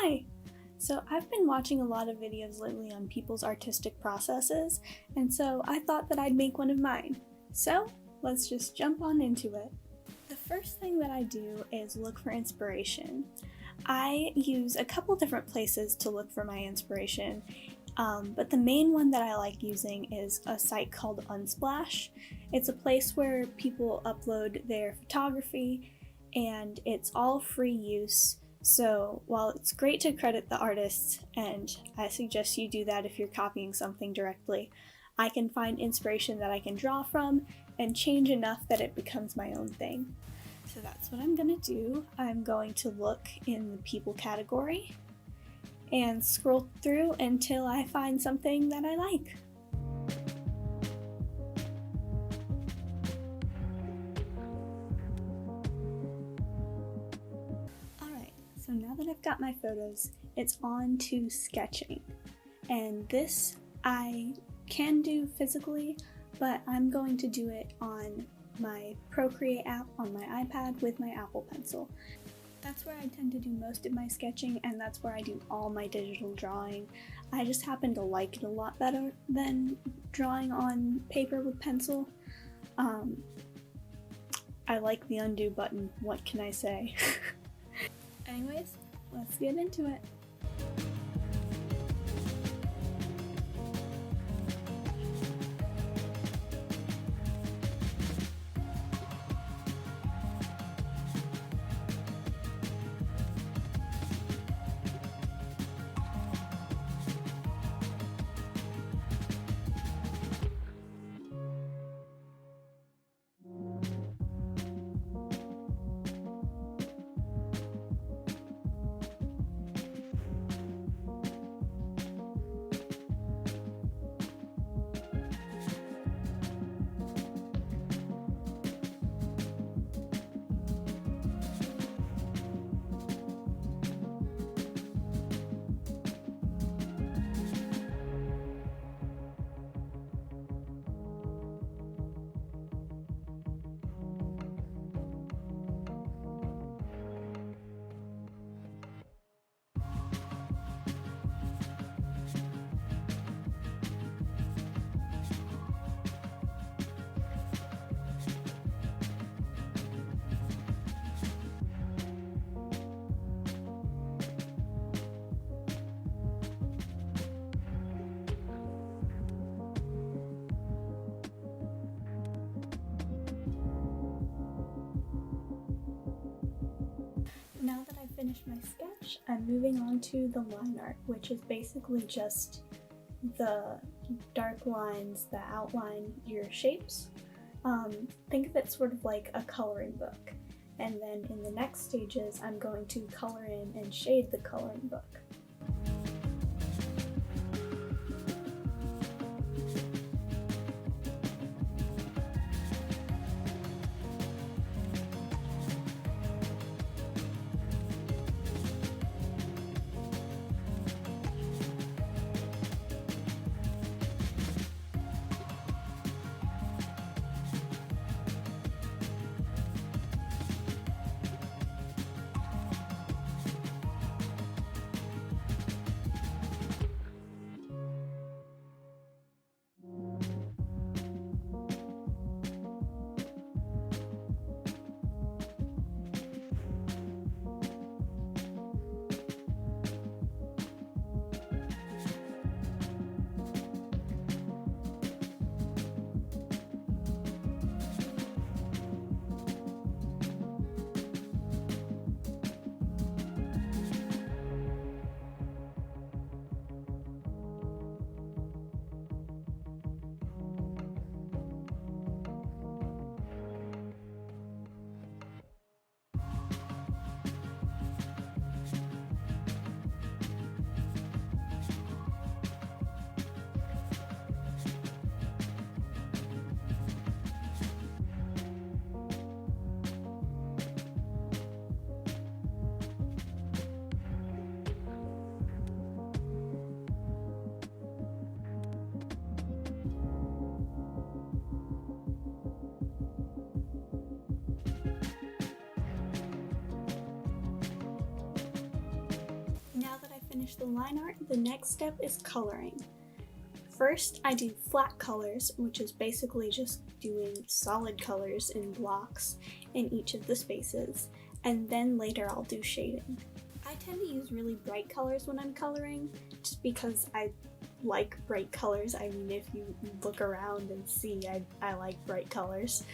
Hi! So I've been watching a lot of videos lately on people's artistic processes, and so I thought that I'd make one of mine. So let's just jump on into it. The first thing that I do is look for inspiration. I use a couple different places to look for my inspiration, but the main one that I like using is a site called Unsplash. It's a place where people upload their photography, and it's all free use. So while it's great to credit the artists, and I suggest you do that if you're copying something directly, I can find inspiration that I can draw from and change enough that it becomes my own thing. So that's what I'm going to do. I'm going to look in the people category and scroll through until I find something that I like. So now that I've got my photos, it's on to sketching. And this I can do physically, but I'm going to do it on my Procreate app on my iPad with my Apple Pencil. That's where I tend to do most of my sketching, and that's where I do all my digital drawing. I just happen to like it a lot better than drawing on paper with pencil. I like the undo button, what can I say? Anyways, let's get into it. Now that I've finished my sketch, I'm moving on to the line art, which is basically just the dark lines that outline your shapes. Think of it sort of like a coloring book. And then in the next stages, I'm going to color in and shade the coloring book. finish the line art, the next step is coloring. First, I do flat colors, which is basically just doing solid colors in blocks in each of the spaces, and then later I'll do shading. I tend to use really bright colors when I'm coloring, just because I like bright colors. I mean, if you look around and see, I like bright colors.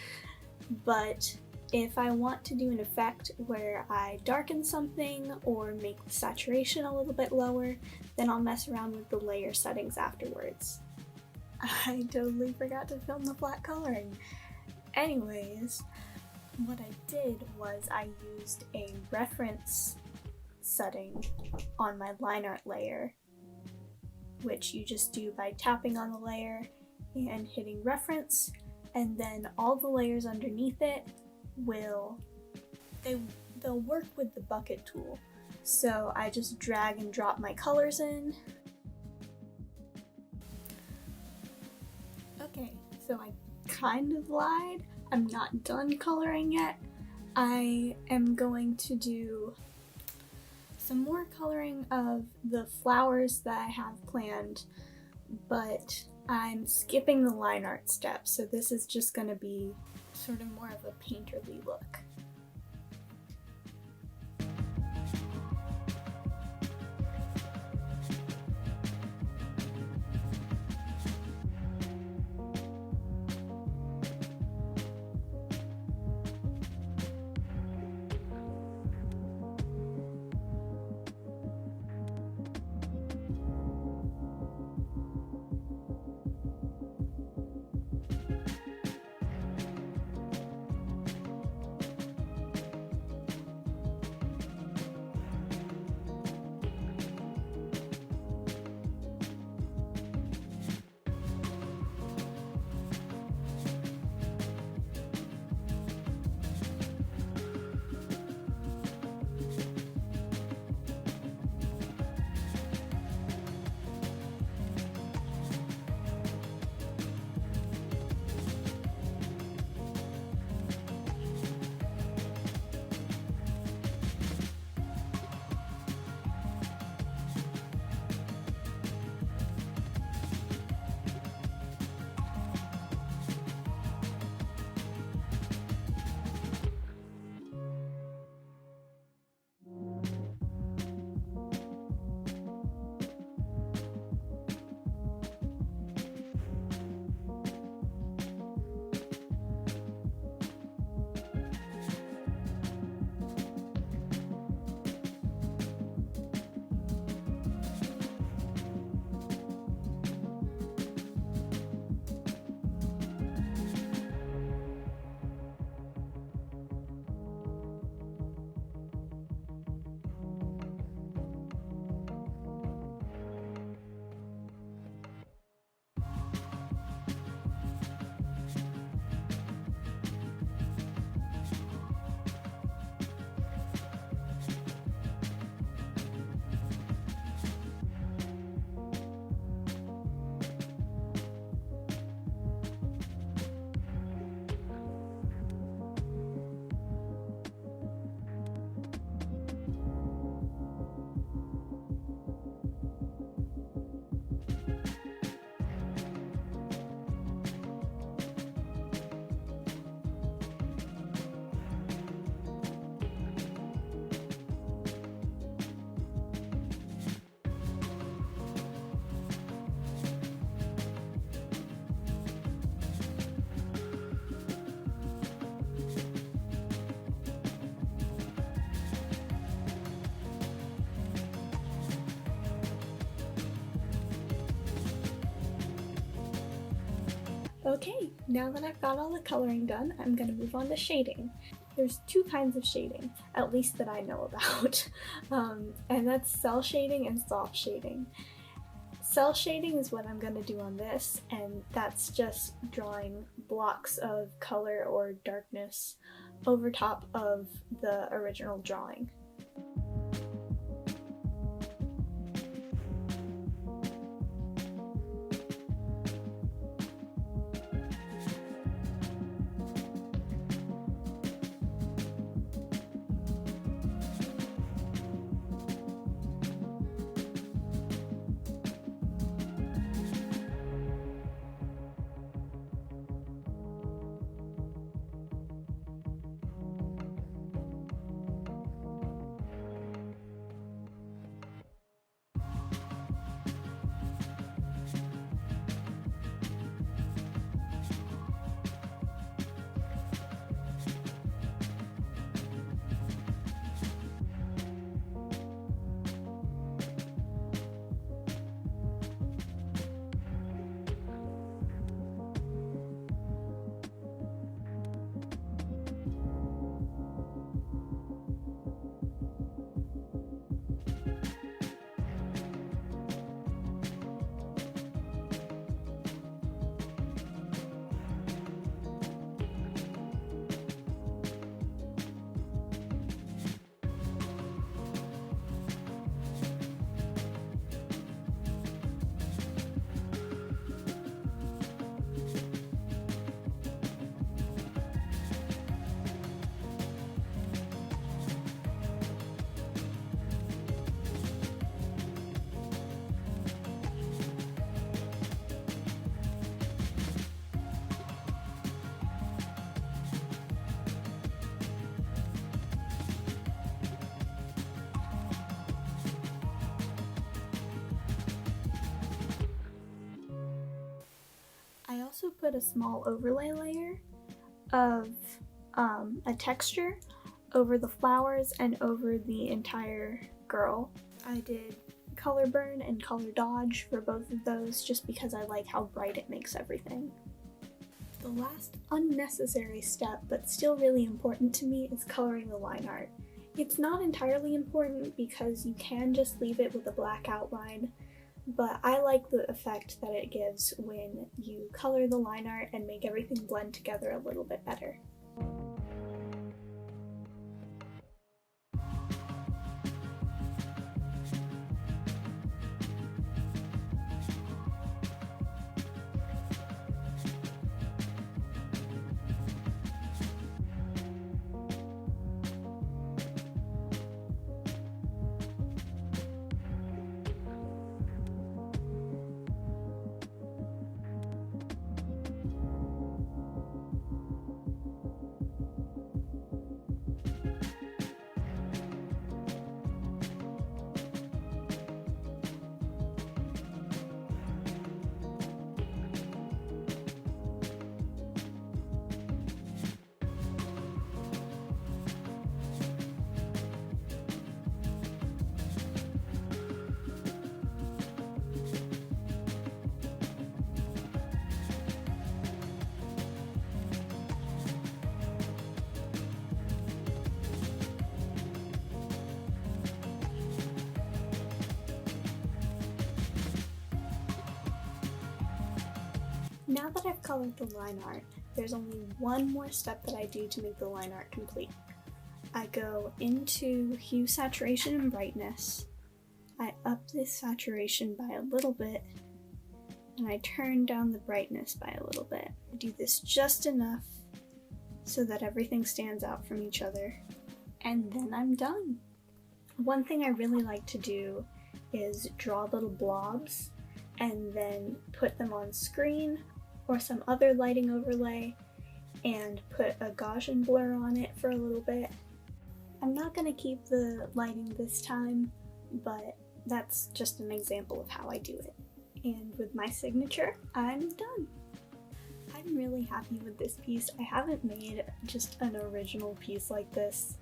But if I want to do an effect where I darken something or make the saturation a little bit lower, then I'll mess around with the layer settings afterwards. I totally forgot to film the flat coloring. Anyways, what I did was I used a reference setting on my line art layer, which you just do by tapping on the layer and hitting reference, and then all the layers underneath it they'll work with the bucket tool. So I just drag and drop my colors in. Okay, so I kind of lied. I'm not done coloring yet. I am going to do some more coloring of the flowers that I have planned, but I'm skipping the line art step, so this is just going to be sort of more of a painterly look. Okay, now that I've got all the coloring done, I'm going to move on to shading. There's two kinds of shading, at least that I know about, and that's cell shading and soft shading. Cell shading is what I'm going to do on this, and that's just drawing blocks of color or darkness over top of the original drawing. put a small overlay layer of a texture over the flowers and over the entire girl. I did color burn and color dodge for both of those just because I like how bright it makes everything. The last unnecessary step, but still really important to me, is coloring the line art. It's not entirely important because you can just leave it with a black outline, but I like the effect that it gives when you color the line art and make everything blend together a little bit better. Now that I've colored the line art, there's only one more step that I do to make the line art complete. I go into hue, saturation, and brightness. I up this saturation by a little bit, and I turn down the brightness by a little bit. I do this just enough so that everything stands out from each other, and then I'm done. One thing I really like to do is draw little blobs and then put them on screen or some other lighting overlay and put a Gaussian blur on it for a little bit. I'm not going to keep the lighting this time, but that's just an example of how I do it. And with my signature, I'm done. I'm really happy with this piece. I haven't made just an original piece like this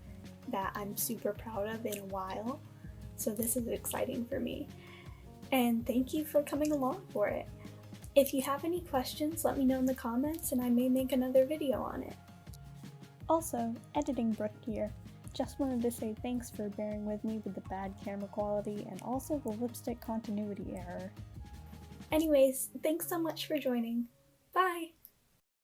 that I'm super proud of in a while, so this is exciting for me. And thank you for coming along for it. If you have any questions, let me know in the comments and I may make another video on it. Also, Editing Brooke here. Just wanted to say thanks for bearing with me with the bad camera quality and also the lipstick continuity error. Anyways, thanks so much for joining. Bye!